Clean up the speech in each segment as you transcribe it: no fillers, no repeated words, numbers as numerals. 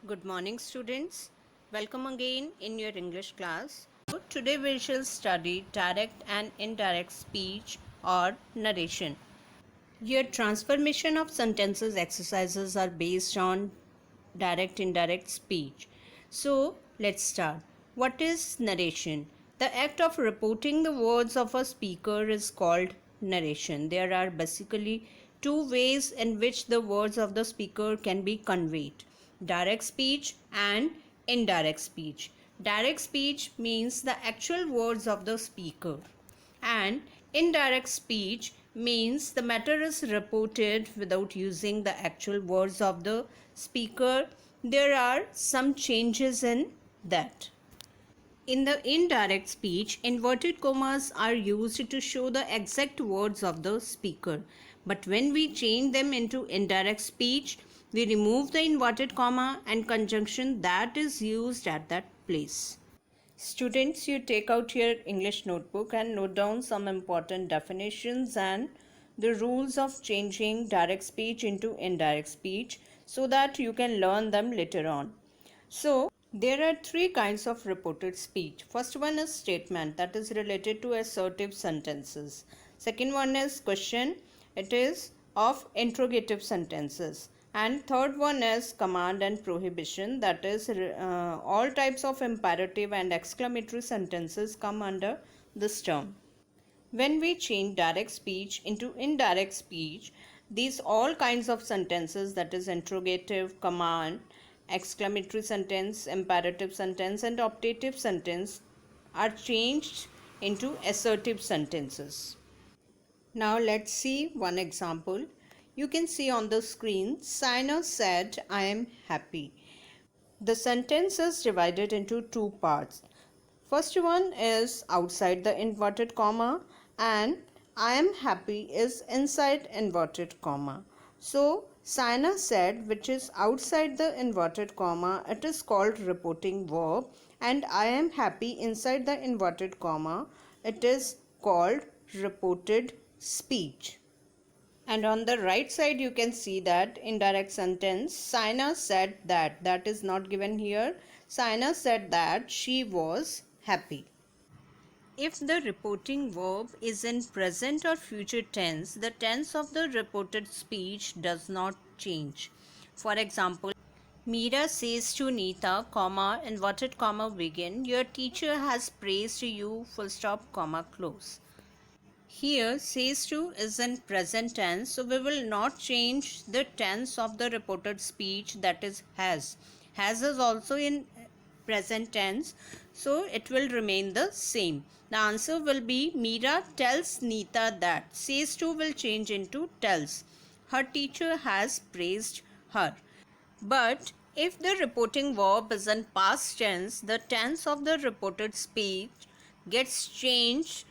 Good morning, students. Welcome again in your English class. Today we shall study direct and indirect speech or narration. Your transformation of sentences exercises are based on direct-indirect speech. So let's start. What is narration? The act of reporting the words of a speaker is called narration. There are basically two ways in which the words of the speaker can be conveyed: direct speech and indirect speech. Direct speech means the actual words of the speaker, and indirect speech means the matter is reported without using the actual words of the speaker. There are some changes in that. In the indirect speech, inverted commas are used to show the exact words of the speaker. But when we change them into indirect speech, we remove the inverted comma and conjunction that is used at that place. Students, you take out your English notebook and note down some important definitions and the rules of changing direct speech into indirect speech so that you can learn them later on. So, there are three kinds of reported speech. First one is statement, that is related to assertive sentences. Second one is question, it is of interrogative sentences. And third one is command and prohibition, that is all types of imperative and exclamatory sentences come under this term. When we change direct speech into indirect speech, these all kinds of sentences, that is interrogative, command, exclamatory sentence, imperative sentence and optative sentence, are changed into assertive sentences. Now let's see one example. You can see on the screen, Sina said, I am happy. The sentence is divided into two parts. First one is outside the inverted comma and I am happy is inside inverted comma. So Sina said, which is outside the inverted comma, it is called reporting verb, and I am happy inside the inverted comma, it is called reported speech. And on the right side you can see that indirect sentence, Sina said that is not given here. Sina said that she was happy. If the reporting verb is in present or future tense, the tense of the reported speech does not change. For example, Meera says to Neeta, comma, inverted comma begin, your teacher has praised you, full stop, comma, close. Here says to is in present tense, so we will not change the tense of the reported speech, that is has. Has is also in present tense, so it will remain the same. The answer will be Meera tells Neeta that. Says to will change into tells. Her teacher has praised her. But if the reporting verb is in past tense, the tense of the reported speech gets changed,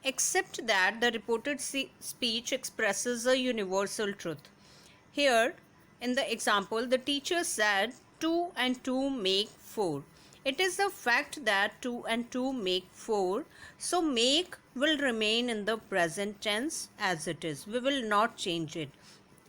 except that the reported speech expresses a universal truth. Here, in the example, the teacher said 2 and 2 make 4. It is the fact that 2 and 2 make 4. So, make will remain in the present tense as it is. We will not change it.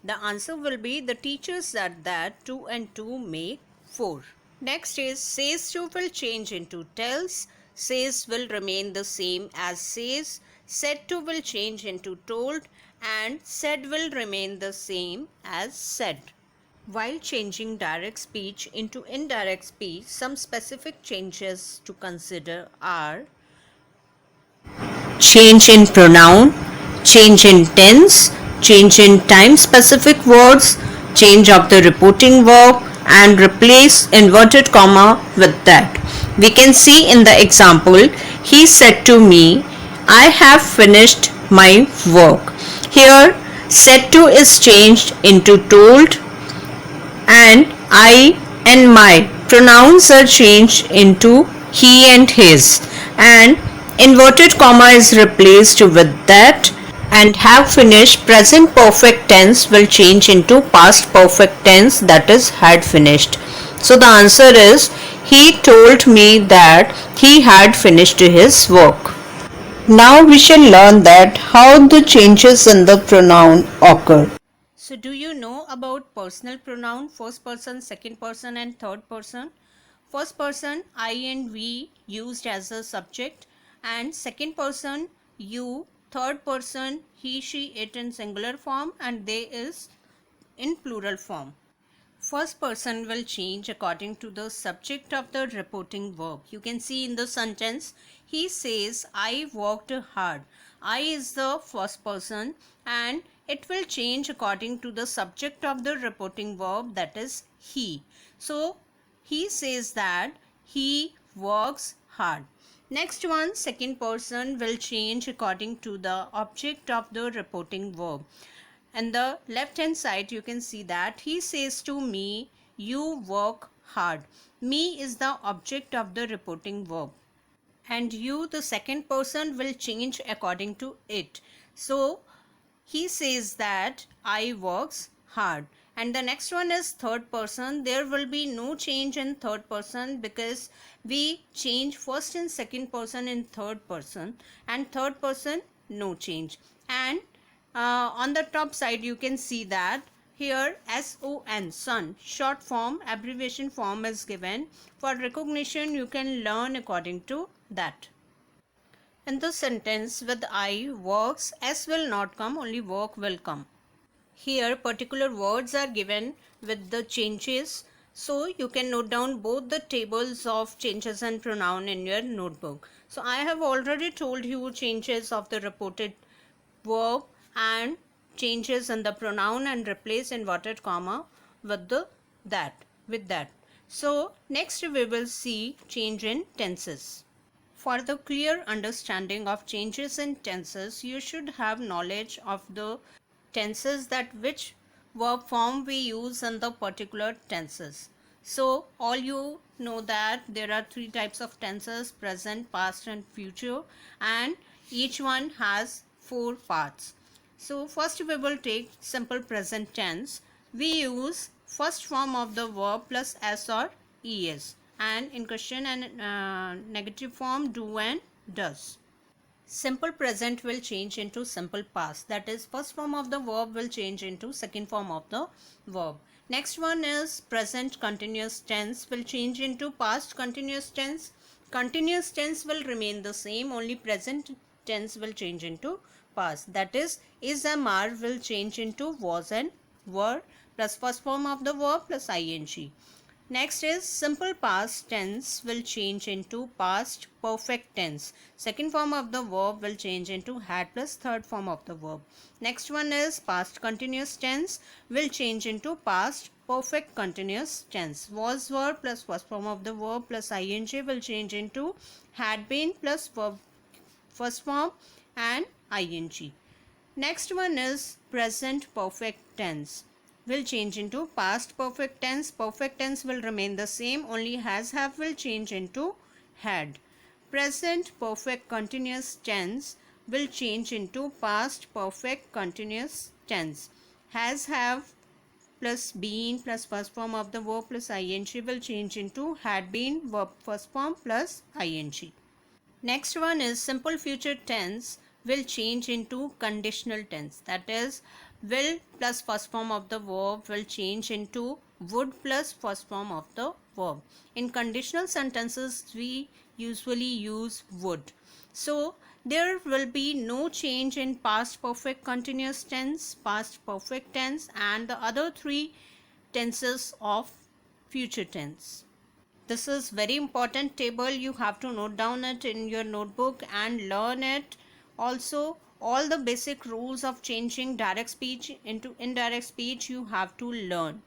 The answer will be the teacher said that 2 and 2 make 4. Next is says to will change into tells. Says will remain the same as says. Said to will change into told, and said will remain the same as said. While changing direct speech into indirect speech, some specific changes to consider are change in pronoun, change in tense, change in time specific words, change of the reporting verb, and replace inverted comma with that. We can see in the example, he said to me, I have finished my work. Here, said to is changed into told, and I and my pronouns are changed into he and his, and inverted comma is replaced with that, and have finished present perfect tense will change into past perfect tense, that is had finished. So the answer is he told me that he had finished his work. Now we shall learn that how the changes in the pronoun occur. So do you know about personal pronoun, first person, second person and third person? First person I and we used as a subject, and second person you, third person he, she, it in singular form, and they is in plural form. First person will change according to the subject of the reporting verb. You can see in the sentence, he says, I worked hard. I is the first person and it will change according to the subject of the reporting verb, that is he. So, he says that he works hard. Next one, second person will change according to the object of the reporting verb. And the left hand side you can see that he says to me, you work hard. Me is the object of the reporting verb, and you, the second person, will change according to it. So he says that I works hard. And the next one is third person. There will be no change in third person because we change first and second person in third person, and third person no change. And on the top side you can see that here SON, son, short form, abbreviation form is given. For recognition you can learn according to that. In the sentence with I, works, S will not come, only work will come. Here particular words are given with the changes, so you can note down both the tables of changes and pronoun in your notebook. So I have already told you changes of the reported verb and changes in the pronoun and replace inverted comma with that. So next we will see change in tenses. For the clear understanding of changes in tenses, you should have knowledge of the tenses, that which verb form we use in the particular tenses. So all you know that there are three types of tenses: present, past and future, and each one has four parts. So first we will take simple present tense. We use first form of the verb plus s or es, and in question and negative form do and does. Simple present will change into simple past, that is first form of the verb will change into second form of the verb. Next one is present continuous tense will change into past continuous tense. Continuous tense will remain the same, only present tense will change into past, that is and are will change into was and were plus first form of the verb plus ing. Next is simple past tense will change into past perfect tense. Second form of the verb will change into had plus third form of the verb. Next one is past continuous tense will change into past perfect continuous tense. Was, were plus first form of the verb plus ing will change into had been plus verb first form and ing. Next one is present perfect tense will change into past perfect tense. Perfect tense will remain the same, only has, have will change into had. Present perfect continuous tense will change into past perfect continuous tense. Has, have plus been plus first form of the verb plus ing will change into had been verb first form plus ing. Next one is simple future tense will change into conditional tense, that is will plus first form of the verb will change into would plus first form of the verb. In conditional sentences we usually use would. So there will be no change in past perfect continuous tense, past perfect tense and the other three tenses of future tense. This is very important table. You have to note down it in your notebook and learn it. Also, all the basic rules of changing direct speech into indirect speech you have to learn.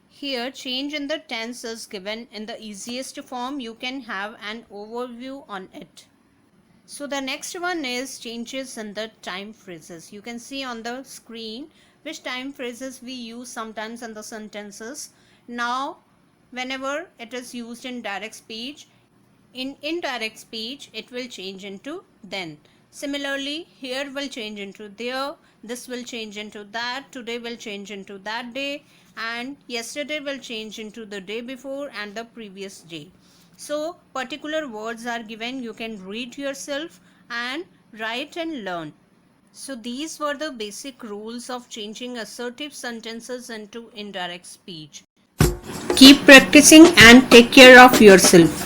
Here, change in the tense is given in the easiest form. You can have an overview on it. So the next one is changes in the time phrases. You can see on the screen which time phrases we use sometimes in the sentences. Now, whenever it is used in direct speech, in indirect speech it will change into then. Similarly, here will change into there, this will change into that, today will change into that day, and yesterday will change into the day before and the previous day. So particular words are given, you can read yourself and write and learn. So these were the basic rules of changing assertive sentences into indirect speech. Keep practicing and take care of yourself.